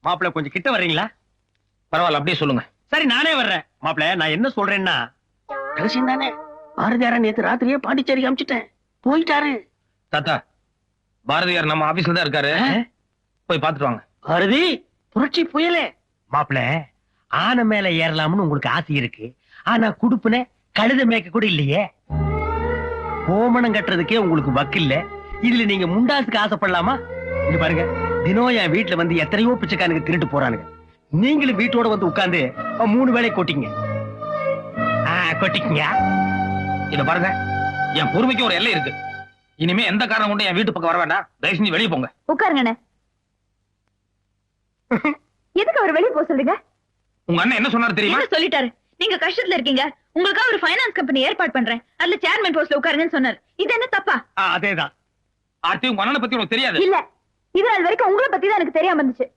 மாப்பிள்ள கொஞ்சம் கிட்ட வர்றீங்களா? பரவாயில்ல, அப்படியே சொல்லுங்க. சரி நானே வர்றேன். மாப்பிள்ள நான் என்ன சொல்றேன்னா, ரகசியம் தானே. பாரதியார நேத்து ராத்திரியே பாண்டிச்சேரி அமிச்சிட்டேன், போயிட்டாரு. தாத்தா, பாரதியார் நம்ம ஆபீஸ்ல தான் இருக்காரு, போய் பாத்துட்டு வாங்க. பாரதி புரட்சி புயலே. மாப்பிள்ள ஆனை மேல ஏறலாம்னு உங்களுக்கு ஆசை இருக்கு, ஆனா குடுப்புன கழுத மேய்க்க கூட இல்லையே. கோமணம் கட்டுறதுக்கே உங்களுக்கு வக்கில்ல, இதுல நீங்க முண்டாசுக்கு ஆசைப்படலாமா? இங்க பாருங்க, தினம் என் வீட்டுல வந்து எத்தனையோ பிச்சைக்கானுங்க திருட்டு போறானுங்க. நீங்களும் வீட்டோட வந்து உட்கார்ந்து 3 வேளை கொட்டிங்க. கொட்டிக்கங்க. இத பாருங்க, என் பொறுமைக்கு ஒரு எல்லை இருக்கு. இனிமே எந்த காரணம் கொண்டு என் வீட்டு பக்கம் வர வேண்டாம். தயவு செஞ்சு வெளியே போங்க. உட்காருங்க. எதுக்கு அவர் வெளியே போக சொல்றீங்க? உங்க அண்ணன் என்ன சொன்னாரு தெரியுமா? என்ன சொல்லிட்டாரு? நீங்க கஷ்டத்துல இருக்கீங்க, உங்களுக்காக ஒரு ஃபைனான்ஸ் கம்பெனி ஏற்பாடு பண்றேன், அதுல சேர்மன் போஸ்ட்ல உட்காருங்கன்னு சொன்னாரு. இது என்ன தப்பா? அதேதான். ஆர்த்தி, உங்க அண்ணனை பத்தி உனக்கு தெரியாது. இல்ல, இது நாள் வரைக்கும் உங்களை பத்தி தான் எனக்கு தெரியாம இருந்துச்சு.